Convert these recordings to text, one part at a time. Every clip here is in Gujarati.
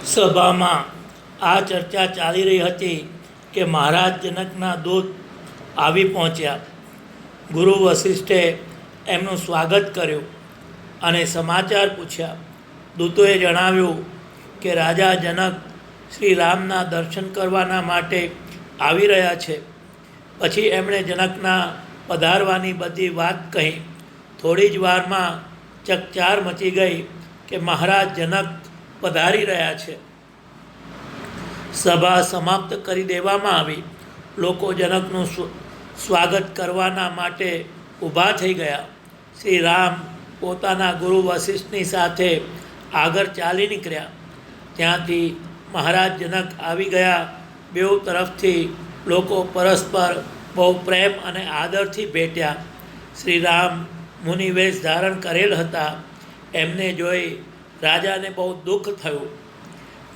સભામાં આ ચર્ચા ચાલી રહી હતી કે મહારાજ જનકના દૂત આવી પહોંચ્યા. ગુરુ વશિષ્ઠે એમનું સ્વાગત કર્યું અને સમાચાર પૂછ્યા. દૂતોએ જણાવ્યું કે રાજા જનક શ્રી રામના દર્શન કરવાના માટે આવી રહ્યા છે. પછી એમણે જનકના પધારવાની બધી વાત કહી. થોડી જ વારમાં ચકચાર મચી ગઈ કે મહારાજ જનક પધારી રહ્યા છે. સભા સમાપ્ત કરી દેવામાં આવી. લોકો જનકનું સ્વાગત કરવાના માટે ઊભા થઈ ગયા. શ્રી રામ પોતાના ગુરુ વશિષ્ઠની સાથે આગળ ચાલી નીકળ્યા. ત્યાંથી મહારાજ જનક આવી ગયા. બેઉ તરફથી લોકો પરસ્પર બહુ પ્રેમ અને આદરથી ભેટ્યા. શ્રી રામ મુનિવેશ ધારણ કરેલ હતા. એમને જોઈ રાજાને બહુ દુઃખ થયું.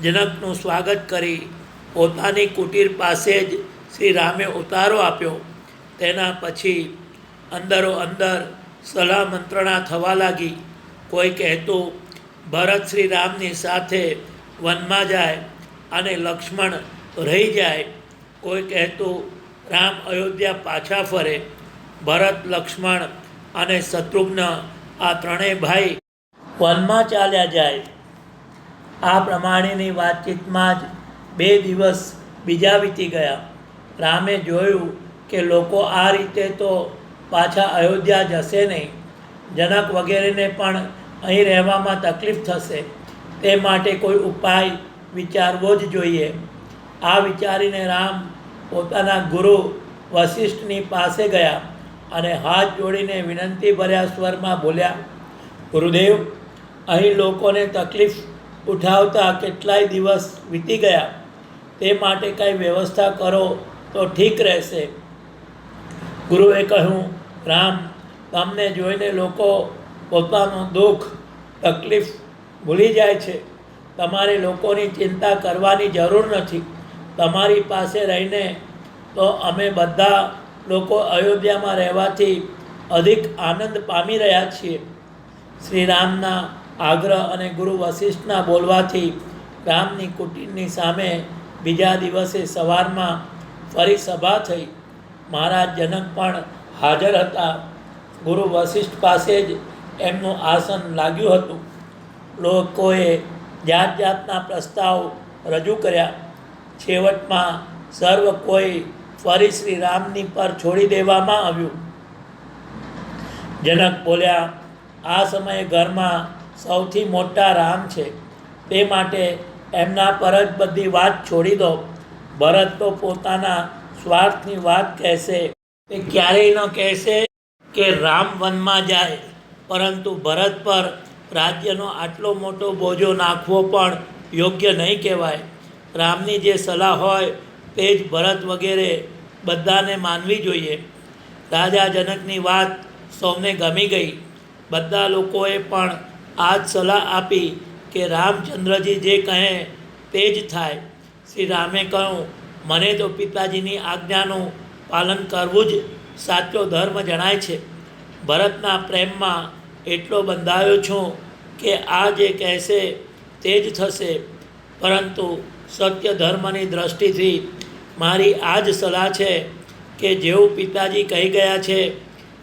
જનકનું સ્વાગત કરી પોતાની કુટીર પાસે જ શ્રી રામે ઉતારો આપ્યો. તેના પછી અંદરો અંદર સલાહ મંત્રણા થવા લાગી. કોઈ કહેતું ભરત શ્રી રામની સાથે વનમાં જાય અને લક્ષ્મણ રહી જાય. કોઈ કહેતું રામ અયોધ્યા પાછા ફરે, ભરત, લક્ષ્મણ અને શત્રુઘ્ન આ ત્રણેય ભાઈ વનમાં ચાલ્યા જાય. આ પ્રમાણેની વાતચીતમાં જ 2 દિવસ બીજા વીતી ગયા. રામે જોયું કે લોકો આ રીતે તો પાછા અયોધ્યા જશે નહીં. જનક વગેરેને પણ અહીં રહેવામાં તકલીફ થશે. તે માટે કોઈ ઉપાય વિચારવો જ જોઈએ. આ વિચારીને રામ પોતાના ગુરુ વશિષ્ઠની પાસે ગયા અને હાથ જોડીને વિનંતી ભર્યા સ્વરમાં બોલ્યા, ગુરુદેવ, અહીં લોકોને તકલીફ ઉઠાવતા કેટલાય દિવસ વીતી ગયા. તે માટે કંઈ વ્યવસ્થા કરો તો ઠીક રહેશે. ગુરુએ કહ્યું, રામ, તમને જોઈને લોકો પોતાનું દુઃખ તકલીફ ભૂલી જાય છે. તમારે લોકોની ચિંતા કરવાની જરૂર નથી. તમારી પાસે રહીને તો અમે બધા લોકો અયોધ્યામાં રહેવાથી અધિક આનંદ પામી રહ્યા છીએ. શ્રી રામના આગ્રહ અને ગુરુ વશિષ્ઠના બોલવાથી રામની કુટીરની સામે બીજા દિવસે સવારમાં ફરી સભા થઈ. મહારાજ જનક પણ હાજર હતા. ગુરુ વશિષ્ઠ પાસે જ એમનું આસન લાગ્યું હતું. લોકોએ જાત જાતના પ્રસ્તાવ રજૂ કર્યા. છેવટમાં સર્વ કોઈ ફરી શ્રી રામની પર છોડી દેવામાં આવ્યું. જનક બોલ્યા, આ સમયે ઘરમાં સૌથી મોટા રામ છે. તે માટે એમના પર જ બધી વાત છોડી દો. ભરત તો પોતાના સ્વાર્થની વાત કહેશે. તે ક્યારેય ન કહેશે કે રામ વનમાં જાય. પરંતુ ભરત પર રાજ્યનો આટલો મોટો બોજો નાખવો પણ યોગ્ય નહીં કહેવાય. રામની જે સલાહ હોય તે જ ભરત વગેરે બધાને માનવી જોઈએ. રાજા જનકની વાત સૌને ગમી ગઈ. બધા લોકોએ પણ આ જ સલાહ આપી કે રામચંદ્રજી જે કહે તે જ થાય. શ્રી રામે કહ્યું, મને તો પિતાજીની આજ્ઞાનું પાલન કરવું જ સાચો ધર્મ જણાય છે. ભરતના પ્રેમમાં એટલો બંધાયો છું કે આ જે કહેશે તે જ થશે. પરંતુ સત્ય ધર્મની દૃષ્ટિથી મારી આ જ સલાહ છે કે જેવું પિતાજી કહી ગયા છે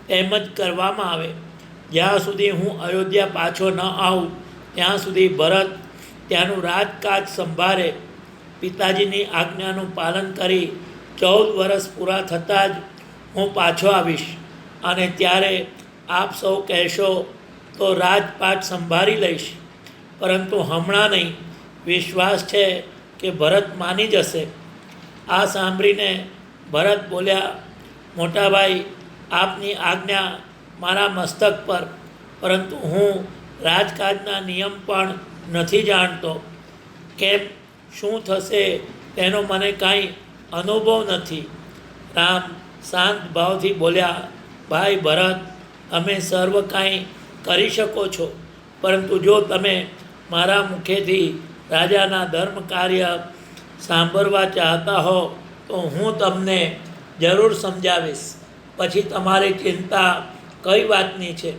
એમ જ કરવામાં આવે. જ્યાં સુધી હું અયોધ્યા પાછો ન આવું ત્યાં સુધી ભરત ત્યાંનું રાજકાજ સંભાળે. પિતાજીની આજ્ઞાનું પાલન કરી 14 વર્ષ પૂરા થતાં જ હું પાછો આવીશ અને ત્યારે આપ સૌ કહેશો તો રાજપાટ સંભાળી લઈશ. પરંતુ હમણાં નહીં. વિશ્વાસ છે કે ભરત માની જશે. આ સાંભળીને ભરત બોલ્યા, મોટાભાઈ, આપની આજ્ઞા મારા મસ્તક પર, પરંતુ હું રાજકાજના નિયમ પણ નથી જાણતો. કેમ શું થશે તેનો મને કાંઈ અનુભવ નથી. રામ શાંત ભાવથી બોલ્યા, ભાઈ ભરત, તમે સર્વ કાંઈ કરી શકો છો. પરંતુ જો તમે મારા મુખેથી રાજાના ધર્મ કાર્ય સાંભળવા ચાહતા હો તો હું તમને જરૂર સમજાવીશ. પછી તમારી ચિંતા કઈ વાતની છે?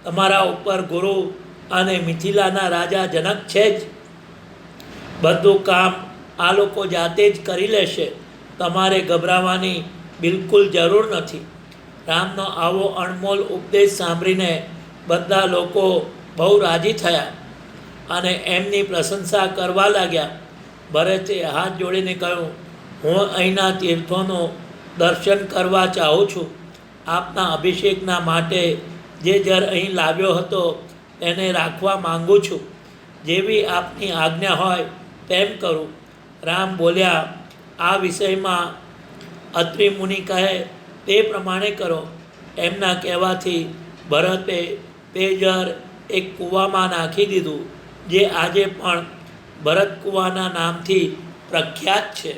તમારા ઉપર ગુરુ અને મિથિલાના રાજા જનક છે જ. બધું કામ આ લોકો જાતે જ કરી લેશે, તમારે ગભરાવાની બિલકુલ જરૂર નથી. રામનો આવો અણમોલ ઉપદેશ સાંભળીને બધા લોકો બહુ રાજી થયા અને એમની પ્રશંસા કરવા લાગ્યા. ભરતે હાથ જોડીને કહ્યું, હું અહીંના તીર્થોનું દર્શન કરવા ચાહું છું. આપના અભિષેકના માટે જે જળ અહીં લાવ્યો હતો તેને રાખવા માંગુ છું. જેવી આપની આજ્ઞા હોય તેમ કરું. રામ બોલ્યા, આ વિષયમાં અત્રિ મુનિ કહે તે પ્રમાણે કરો. એમના કહેવાથી ભરતે તે જળ એક કૂવામાં નાખી દીધું, જે આજે પણ ભરત કૂવાના નામથી પ્રખ્યાત છે.